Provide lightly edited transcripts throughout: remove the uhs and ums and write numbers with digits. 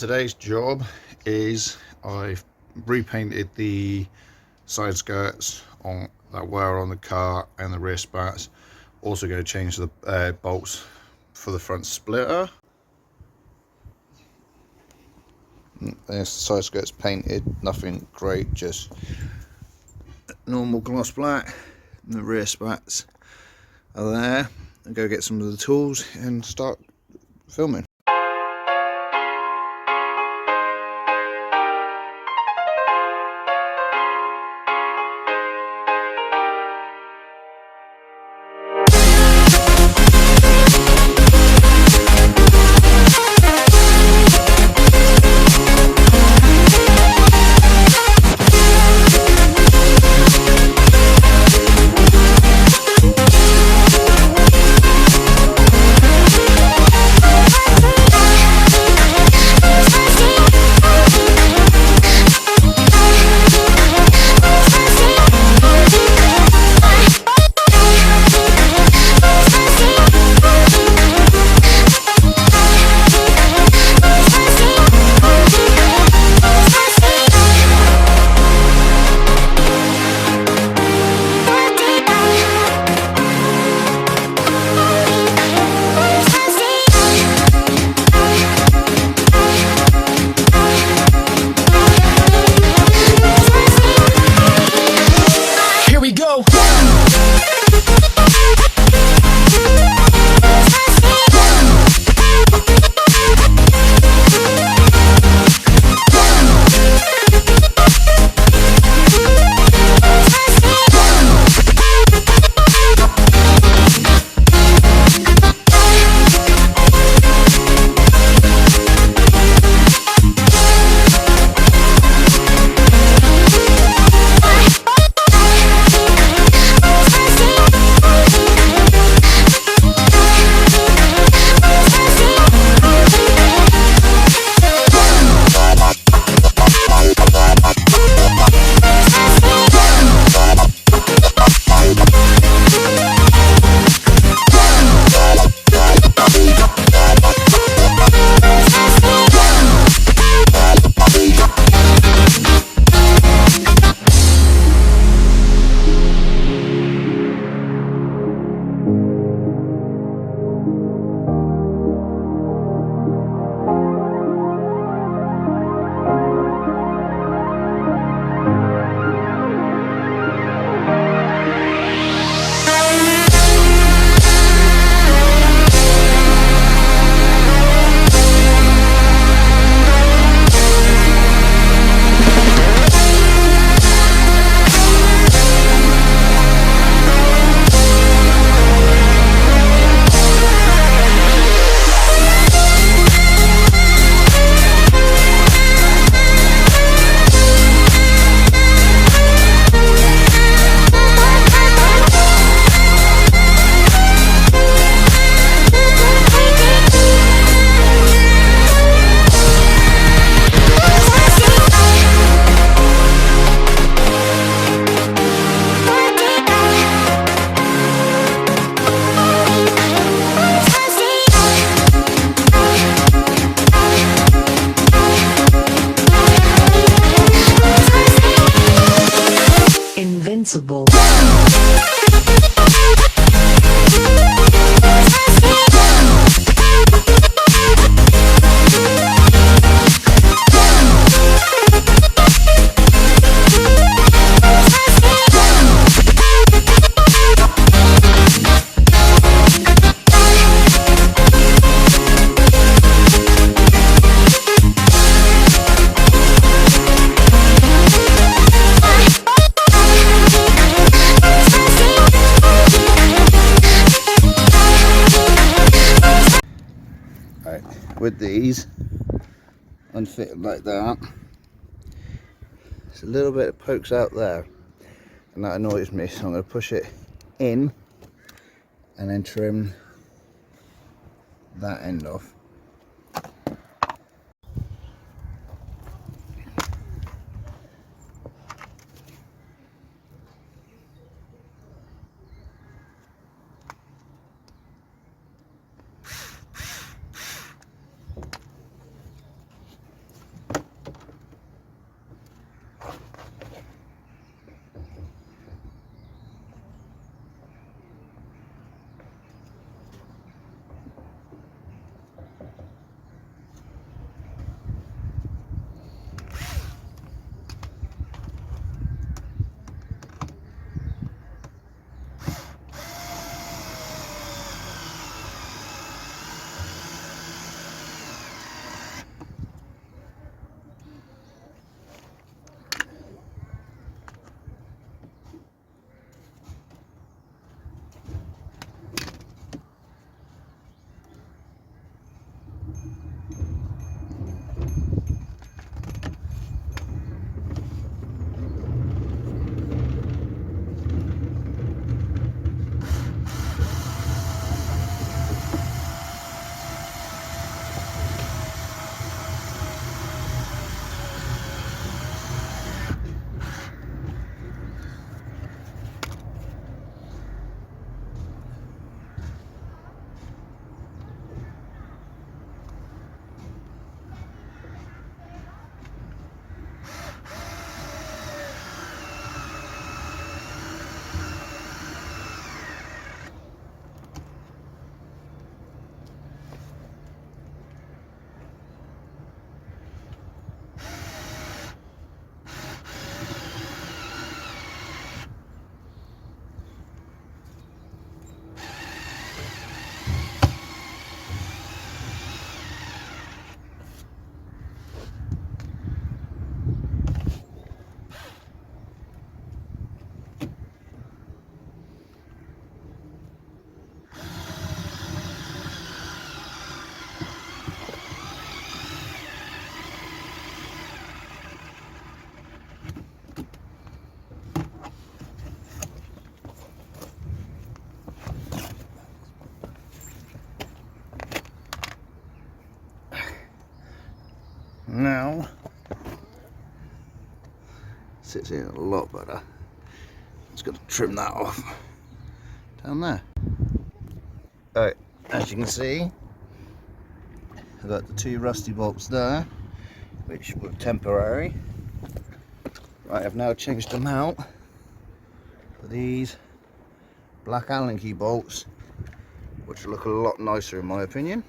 Today's job is I've repainted the side skirts on that were on the car and the rear spats. Also going to change the bolts for the front splitter. There's the side skirts painted, nothing great, just normal gloss black. And the rear spats are there. I'll go get some of the tools and start filming. Invincible. With these unfitted like that, it's a little bit that pokes out there and that annoys me, so I'm going to push it in and then trim that end off. on. Sits in a lot better. Just got to trim that off down there. Alright, as you can see, I've got the 2 rusty bolts there, which were temporary. Right, I've now changed them out for these black Allen key bolts, which look a lot nicer in my opinion.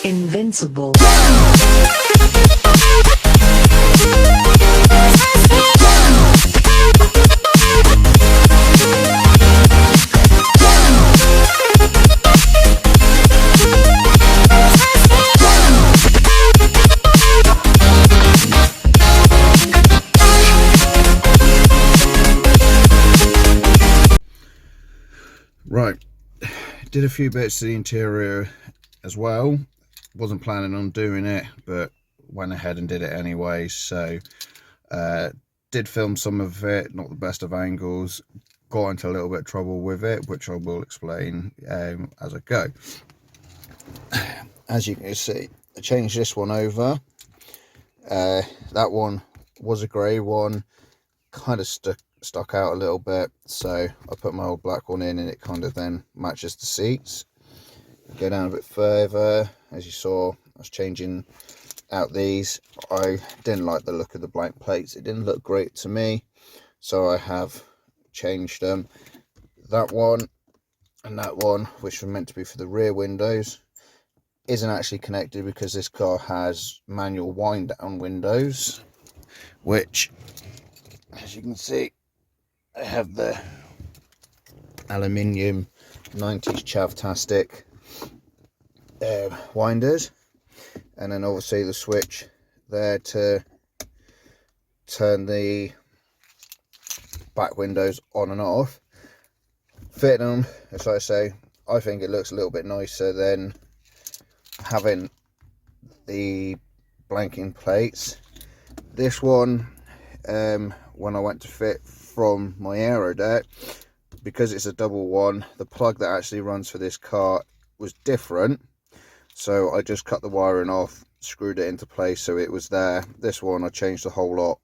Invincible. Right, did a few bits to the interior as well. Wasn't planning on doing it, but went ahead and did it anyway. So did film some of it, not the best of angles, got into a little bit of trouble with it, which I will explain as I go. As you can see, I changed this one over. That one was a grey one, kind of stuck out a little bit, so I put my old black one in and it kind of then matches the seats. Go down a bit further, as you saw, I was changing out these. I didn't like the look of the blank plates, it didn't look great to me, so I have changed them. That one and that one, which was meant to be for the rear windows, isn't actually connected because this car has manual wind down windows, which, as you can see, they have the aluminium 90s chavtastic winders, and then obviously the switch there to turn the back windows on and off. Fitting them, as I say, I think it looks a little bit nicer than having the blanking plates. This one, when I went to fit from my aero deck, because it's a double one, the plug that actually runs for this car was different, so I just cut the wiring off, screwed it into place so it was there. This one I changed the whole lot,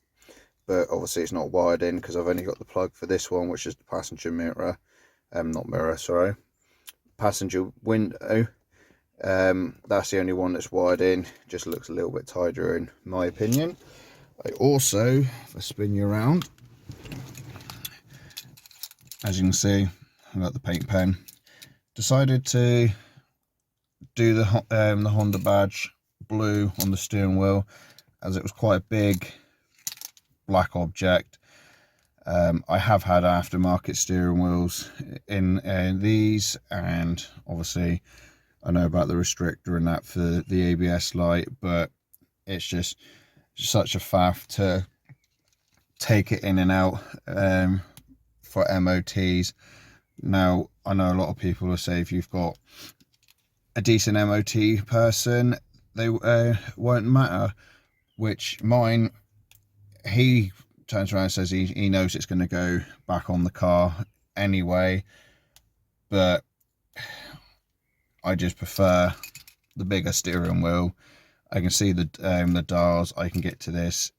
but obviously it's not wired in because I've only got the plug for this one, which is the passenger mirror, not mirror, sorry, passenger window. That's the only one that's wired in. Just looks a little bit tidier in my opinion. I also, if I spin you around, as you can see, I've got the paint pen. Decided to do the Honda badge blue on the steering wheel, as it was quite a big black object. I have had aftermarket steering wheels in these, and obviously I know about the restrictor and that for the ABS light, but it's just such a faff to take it in and out for MOTs. Now, I know a lot of people will say if you've got a decent MOT person, they won't matter, which mine, he turns around and says he knows it's going to go back on the car anyway, but I just prefer the bigger steering wheel. I can see the dials, I can get to this.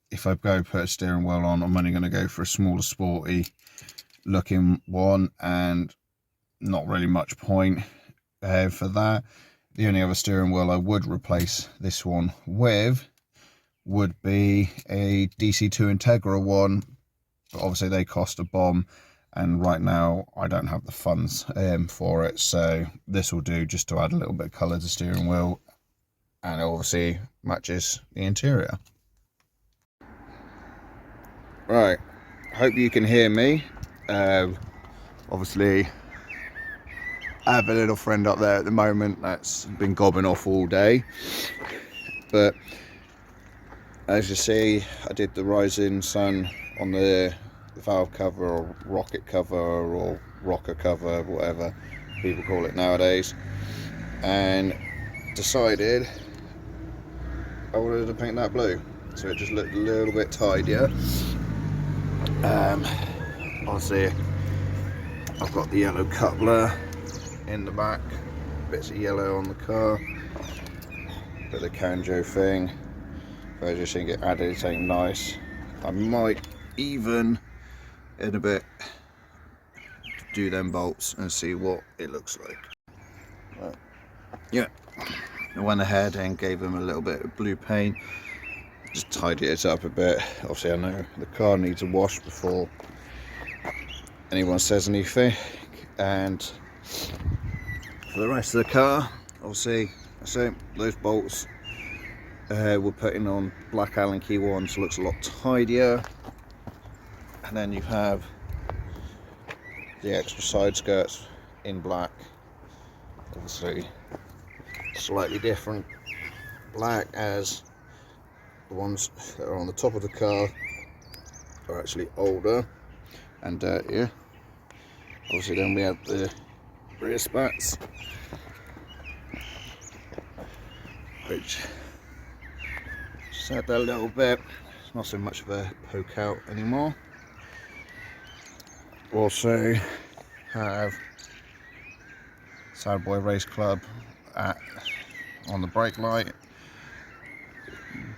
If I go put a steering wheel on, I'm only going to go for a smaller sporty looking one, and not really much point for that. The only other steering wheel I would replace this one with would be a DC2 Integra one, but obviously they cost a bomb, and right now I don't have the funds for it, so this will do just to add a little bit of colour to the steering wheel, and it obviously matches the interior. Right, hope you can hear me. Obviously I have a little friend up there at the moment that's been gobbing off all day, but as you see, I did the Rising Sun on the valve cover, or rocket cover, or rocker cover, whatever people call it nowadays, and decided I wanted to paint that blue so it just looked a little bit tidier. Obviously I've got the yellow coupler in the back, bits of yellow on the car, bit of the Kanjo thing. I just think it added something nice. I might even in a bit do them bolts and see what it looks like. But yeah, I went ahead and gave them a little bit of blue paint, just tidy it up a bit. Obviously I know the car needs a wash before anyone says anything, and for the rest of the car, obviously those bolts we're putting on black Allen key ones, so looks a lot tidier. And then you have the extra side skirts in black, obviously slightly different black, as the ones that are on the top of the car are actually older and dirtier. Obviously then we have the rear spats, which just add that a little bit. It's not so much of a poke out anymore. Also have Sad Boy Race Club on the brake light.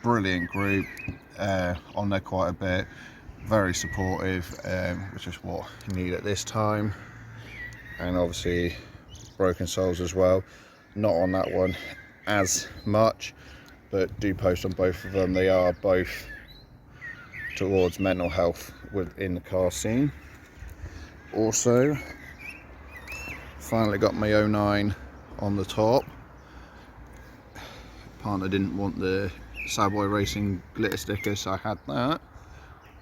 Brilliant group, on there quite a bit, very supportive, which is what you need at this time. And obviously Broken Souls as well, not on that one as much, but do post on both of them. They are both towards mental health within the car scene. Also finally got my 09 on the top. Partner didn't want the Sad Boy Racing glitter sticker, so I had that.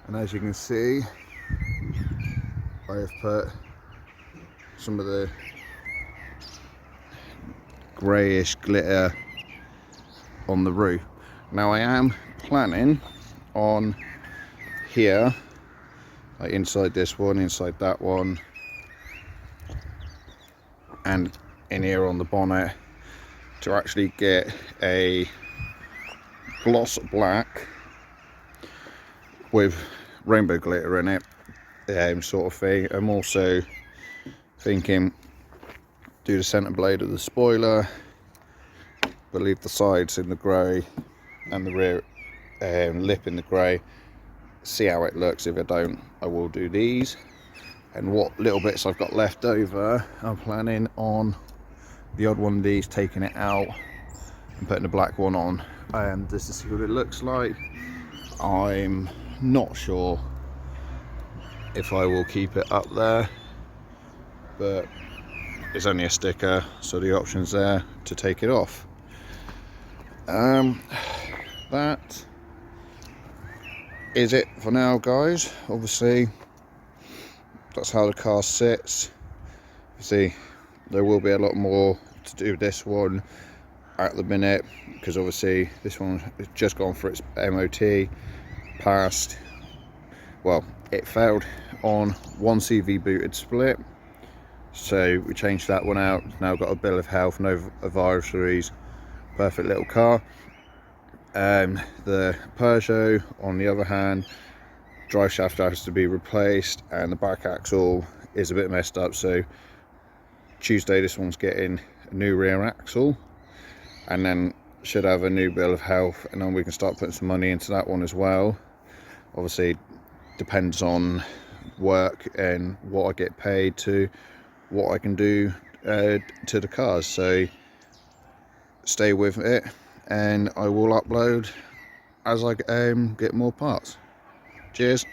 And as you can see, I have put some of the greyish glitter on the roof. Now I am planning on here, like inside this one, inside that one, and in here on the bonnet, to actually get a gloss black with rainbow glitter in it, sort of thing. I'm also thinking do the centre blade of the spoiler, but leave the sides in the grey and the rear lip in the grey. See how it looks. If I don't, I will do these. And what little bits I've got left over, I'm planning on the odd one of these, taking it out and putting the black one on, and just to see what it looks like. I'm not sure if I will keep it up there, but it's only a sticker, so the option's there to take it off. That is it for now, guys. Obviously that's how the car sits. See, there will be a lot more to do with this one at the minute, because obviously this one has just gone for its MOT, passed, well, it failed on one CV booted split, so we changed that one out. It's now got a bill of health, no advisories, perfect little car. The Peugeot, on the other hand, drive shaft has to be replaced and the back axle is a bit messed up, so Tuesday this one's getting a new rear axle, and then should have a new bill of health, and then we can start putting some money into that one as well. Obviously depends on work and what I get paid to what I can do to the cars, so stay with it and I will upload as I get more parts. Cheers.